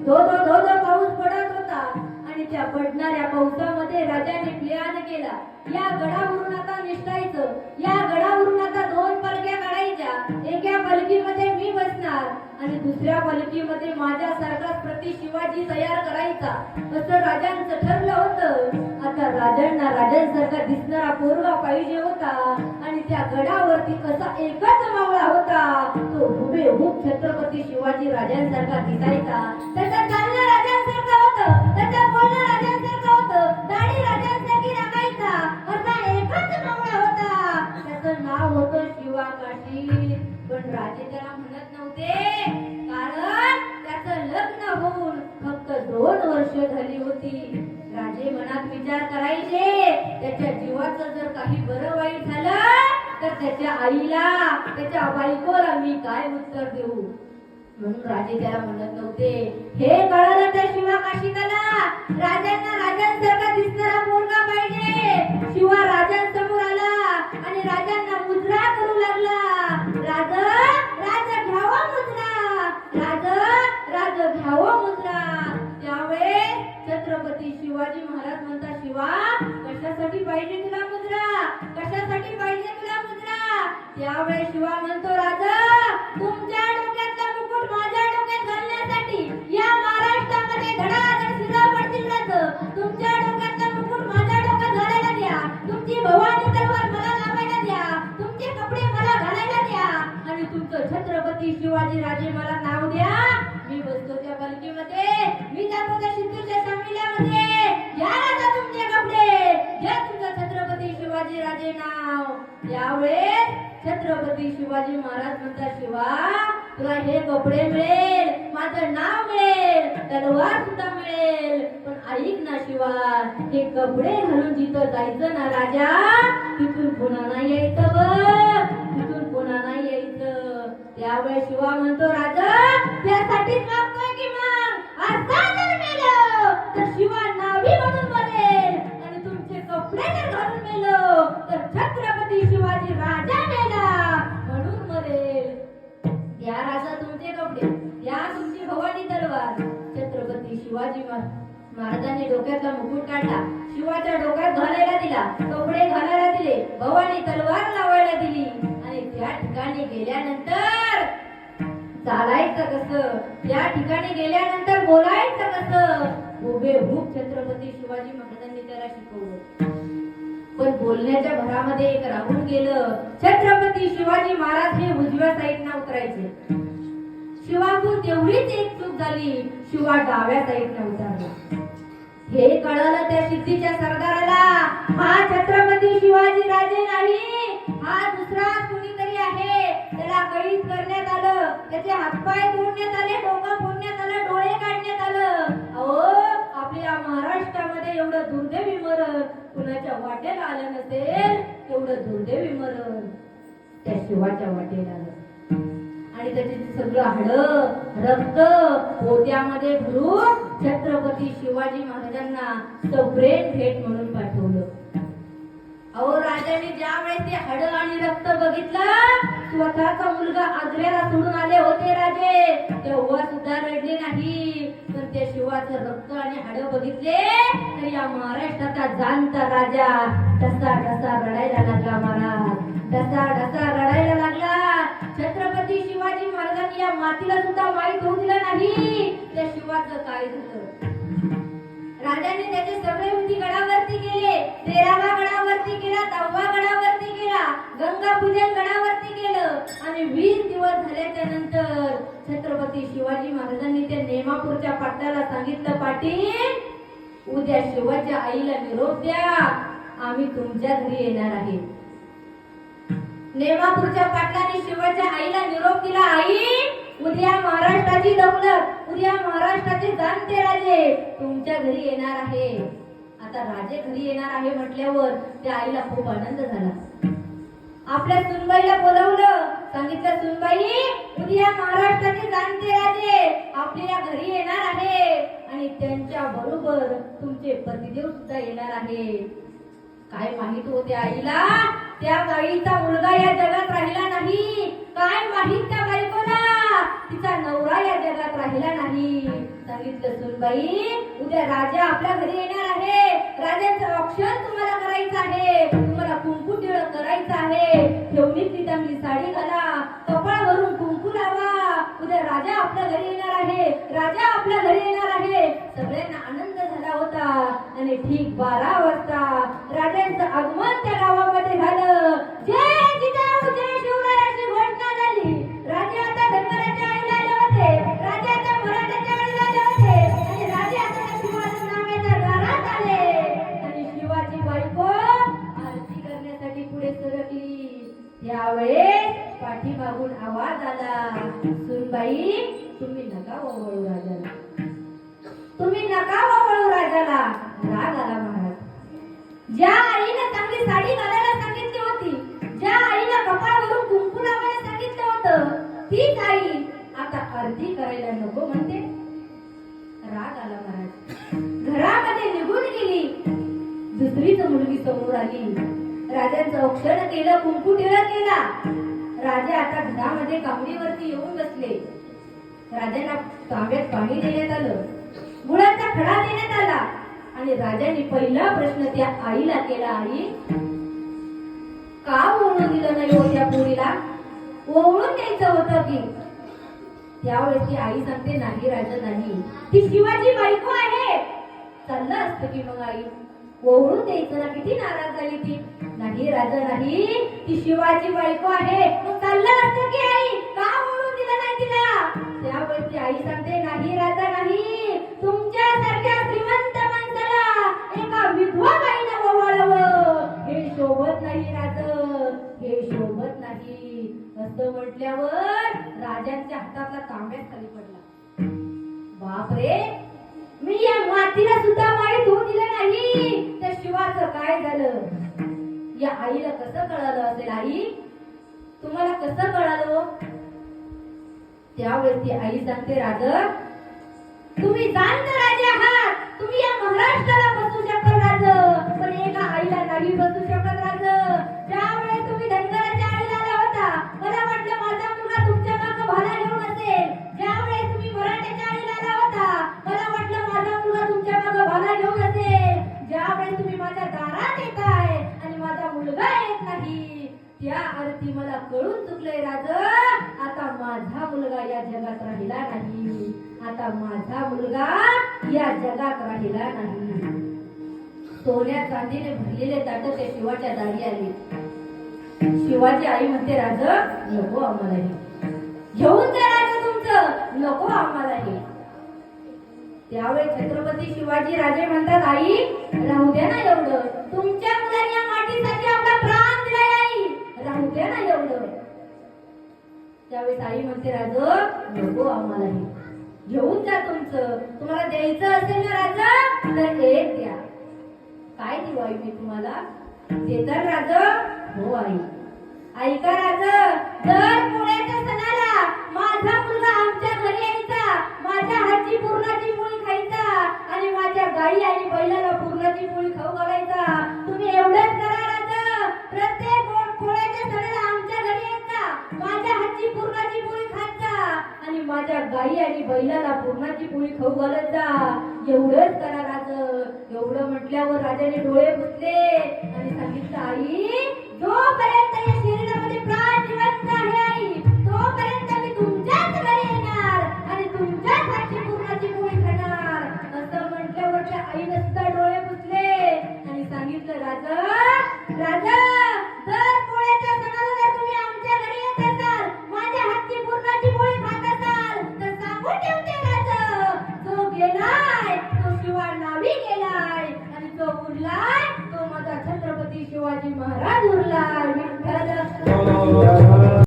धो धो धो धो पाऊस पडत होता आणि त्या पडणाऱ्या पावसामध्ये राजाने प्लॅन केला, या गडावरून आता निसटायचं, या गडावरून आता 2 पालख्या काढायच्या, एका पालखीमध्ये मी बसणार आणि दुसऱ्या पालखीमध्ये माझ्यासारखा प्रति शिवाजी तयार करायचा, असं राजांचं ठरलं होतं. आता राजांना राजांसारखा दिसणारा पोरगा पाहिजे होता आणि त्या गडावरती कसा एकच मावळा होता, तो हुबेहूब छत्रपती शिवाजी राजांसारखा दिसायचा. त्याचं चालणं राजांसारखं होतं, त्याचं बोलणं राजांसारखं होतं, दाढी राजांसारखी राखायचा, असा एकच मावळा होता. त्याचं नाव होतं शिवाकाशी. पण राजे त्याला म्हणत नव्हते, कारण त्याचं लग्न होऊन फक्त 2 वर्ष झाली होती. राजे मनात विचार करायचे, त्याच्या जीवाचं जर काही बरं वाईट झालं तर त्याच्या आईला, त्याच्या बायकोला मी काय उत्तर देऊ. म्हणून राजे त्याला म्हणत नव्हते. हे कळलं त्या शिवाकाशीला, राजांना राजांसारखा दिसणारा पोरगा पाहिजे. शिवा राजांसमोर आला आणि राजांना मुद्रा करू लागला. राज घ्यावा मुद्रा, राज घ्यावा मुद्रा. त्यावेळेस छत्रपती शिवाजी महाराज म्हणतात, शिवा कशासाठी पाहिजे तुला मुद्रा, कशासाठी पाहिजे तुला मुद्रा. त्यावेळेस शिवा म्हणतो, राजा तुमच्या डोक्यातला मुकुट माझ्या डोक्यात घालण्यासाठी या महाराष्ट्रामध्ये धडाधड शिरा पडतील. तुमच्या डोक्यातला मुकुट माझ्या डोक्यात घालायला द्या, तुमची भवानी तलवार मला लावायला द्या, तुमचे कपडे मला घालायला द्या आणि तुमचं छत्रपती शिवाजी राजे मला नाव द्या. मी बसतो त्या पालखीमध्ये, मी जातो त्या सिंधूच्या संमिल्यामध्ये. या राजा तुमचे कपडे, घ्या तुमचं छत्रपती शिवाजी राजे नाव. यावेळेस छत्रपती शिवाजी महाराज म्हणतात, शिवा तुला हे कपडे मिळेल, माझं नाव मिळेल, तलवार सुद्धा मिळेल, पण ऐक ना शिवा, हे कपडे घालून जिथं जायचं ना राजा, तिथून पुन्हा नाही यायचं बघ, तिथून पुन्हा नाही यायचं. त्यावेळेस शिवा म्हणतो, राजा त्यासाठीच मागतोय की मग आता जर मेलो तर शिवा नावी म्हणून मरेल आणि तुमचे कपडे जर घालून मेलो तर छत्रपती शिवाजी राजा मेला म्हणून मरेल. या राजा तुमचे कपडे, या तुमची भवानी तलवार. छत्रपती शिवाजी महाराजांनी डोक्यातला मुकुट काढला, शिवाच्या डोक्यात घालायला दिला, कपडे घालायला दिले, भवानी तलवार लावायला दिली आणि त्या ठिकाणी गेल्यानंतर चालायचं कसं, त्या ठिकाणी गेल्यानंतर बोलायचं कसं, हुबेहूब छत्रपती शिवाजी महाराजांनी त्याला शिकवलं. पण बोलण्याच्या भरामध्ये एक राहून गेलं. छत्रपती शिवाजी महाराज हे उजव्या साईडला उतरायचे. शिवाकडून तेवढीच एक चूक झाली, शिवा डाव्या साईडला उतरला. हे कळलं त्या सिद्धीच्या सरदाराला, हा छत्रपती शिवाजी राजे नाही, हा दुसरा कुणीतरी आहे. त्याला कैद करण्यात आलं, त्याचे हातपाय तोडण्यात आले, डोकं फोडण्यात आलं, डोळे काढण्यात आलं. अहो आपल्या महाराष्ट्रामध्ये एवढं दुर्दैवी मरण कुणाच्या वाटेला आलं नसेल, तेवढं दुर्दैवी मरण त्या शिवाच्या वाटेला आलं. आणि त्याचे सगळं हाडं रक्त पोत्यामध्ये भरून छत्रपती शिवाजी महाराजांना सप्रेम भेट म्हणून पाठवलं. अहो राजाने ज्या वेळेस ते हाडं आणि रक्त बघितलं, स्वतःचा मुलगा आग्र्याला सोडून आले होते राजे, तेव्हा सुद्धा रडले नाही. पण त्या शिवाचं रक्त आणि हाडं बघितले तर या महाराष्ट्राचा जाणता राजा डसा डसा रडायला लागला. महाराज डसा डसा रडायला लागला. छत्रपती शिवाजी महाराजांनी या मातीला सुद्धा माहीत होऊ दिलं नाही त्या शिवाचं काय झालं. राजाने त्याचे सगळे विधी गडावरती केले, 13वा गडावरती केला, 10वा गडावरती केला, गंगा पूजन गडावरती केलं आणि 20 दिवस झाल्याच्या नंतर छत्रपती शिवाजी महाराजांनी त्या नेमापूरच्या पाटलाला सांगितलं, पाटील उद्या शिवाच्या आईला निरोप द्या, आम्ही तुमच्या घरी येणार आहे. नेमापूरच्या पाटलाने शिवाच्या आईला निरोप दिला, आई उद्या महाराष्ट्राची दौलत, उद्या महाराष्ट्राचे जाणते राजे तुमच्या घरी येणार आहे. आता राजे घरी येणार आहे म्हटल्यावर त्या आईला खूप आनंद झाला. आपल्या सुनबाईला बोलवलं, सांगितलं, सुनबाई उद्या महाराष्ट्राचे जाणते राजे आपल्या घरी येणार आहे आणि त्यांच्या बरोबर तुमचे पतिदेव सुद्धा येणार आहे. काय माहित होते आईला, त्या बाईचा मुलगा या जगात राहिला नाही. काय माहित त्या बायकोला तिचा नवरा या जगात राहिला नाही. सांगितलं सुनबाई, उद्या राजा आपल्या घरी येणार आहे. राजाचं औक्षण तुम्हाला करायचं आहे. तुम्हाला कुंकू टिळक करायचं आहे. ठेवणीतली चांगली साडी घाला, कपाळावरून कुंकू लावा. उद्या राजा आपल्या घरी येणार आहे. राजा आपल्या घरी येणार आहे. सगळ्यांना आनंद झाला होता. आणि ठीक 12 वाजता राजांचं आगमन त्या गावामध्ये झालं. जय जिजाऊ जय शिवराय अशी घोषणा झाली. राजे आता धनगराच्या आईला आले होते. राजे आता मराठाच्या आईला आले होते. आणि राजे आता शिवाजी नाम्याच्या दारात आले. आणि शिवाची बायको आरती करण्यासाठी पुढे सरकली. त्यावेळेस पाठीमागून आवाज आला, सुनबाई तुम्ही नका ओवळू राजाला, तुम्ही नका ओवळू राजाला. राग आला महाराज. ज्या आईला चांगली साडी घालायला सांगितली होती, ज्या आईला कपाळावरून कुंकू लावायला सांगितलं होतं, तीच आई आता आरती करायला नको म्हणते. राग आला महाराज. घरामध्ये निघून गेली. दुसरीच मुलगी समोर आली. राजांचं औक्षण केलं, कुंकू टिळक केला. राजा आता घरामध्ये कामडीवरती येऊन बसले. राजांना तांब्यात पाणी देण्यात आलं, गुळाचा खडा देण्यात आला. आणि राजाने पहिला प्रश्न त्या आईला केला, आई का ओवळून दिलं नाही हो त्या पोरीला? ओवळून द्यायचं होतं की. त्यावेळेस ती आई सांगते, नाही राजा नाही, ती शिवाची बायको आहे. चाललं असतं की मग आई ओवळून द्यायचं ना. किती नाराज झाली ती. नाही राजा नाही, ती शिवाची बायको आहे. मग चाललं असतं की आई, का ओवळून दिलं नाही तिला? त्यावेळेस ती आई सांगते, नाही राजा नाही, तुमच्यासारख्या श्रीमंत माणसाला एका विधवा बाईने ओवाळावं हे शोभत नाही राजा, हे शोभत नाही. असं म्हटल्यावर राजांच्या हातातला तांब्यात खाली पडला. बापरे, मी या मातीला सुद्धा माहीत होऊ दिलं नाही त्या शिवाचं काय झालं. या आईला कसं कळालं असेल? आई तुम्हाला कसं कळालं? त्यावेळेस ती आई सांगते, राजा तुम्ही जाणते राजे आहात, तुम्ही या महाराष्ट्राला बसू शकाल राजा, पण एका आईला नाही बसू शकत राजा. ज्यावेळेस तुम्ही धनगराच्या आईला आला होता, मला वाटलं माझा मुलगा तुमच्या मागे भाला घेऊन असेल. ज्यावेळेस तुम्ही मराठ्याच्या आईला आला होता, मला वाटलं माझा मुलगा तुमच्या मागे भाला घेऊन असेल. ज्यावेळेस तुम्ही माझ्या दारात येताय आणि माझा मुलगा येत नाही, त्या अर्थी मला कळून चुकलंय राजा. आता माझा मुलगा या जगात राहिला नाही. आता माझा मुलगा या जगात राहिला नाही. सोन्या चांदीने भरलेले ताट त्या शिवाच्या दारी आले. शिवाची आई म्हणते, राजा नको आम्हाला हे, घेऊन जा राजा तुमचं, नको आम्हाला हे. त्यावेळी छत्रपती शिवाजी राजे म्हणतात, आई राहू द्या ना एवढं, तुमच्या मुलाने या मातीसाठी आपला प्राण दिलाय आई, राहू द्या ना एवढं. त्यावेळेस आई म्हणते, राजा नको आम्हाला हे, घेऊन जा तुमचं, तुम्हाला द्यायचं असेल ना राजा तर एक द्या. काय देऊ आई मी तुम्हाला? देतात राजा? हो आई. ऐका राजा, दर पोळ्याच्या सणाला माझा मुलगा आमच्या घरी यायचा, माझ्या हातची पुरणाची पोळी खायचा आणि माझ्या गाई आणि बैलाला पुरणाची पोळी खाऊ घालायचा. तुम्ही एवढंच करा राजा. प्रत्येक पोळ्याच्या सणाला आमच्या घरी यायचा, माझ्या हातची पुरणाची पोळी खायचा आणि माझ्या गाई आणि बैलाला पुरणाची पोळी खाऊ घालत जा. एवढंच करा राजा. एवढं म्हटल्यावर राजाने डोळे पुसले आणि सांगितलं, आई जोपर्यंत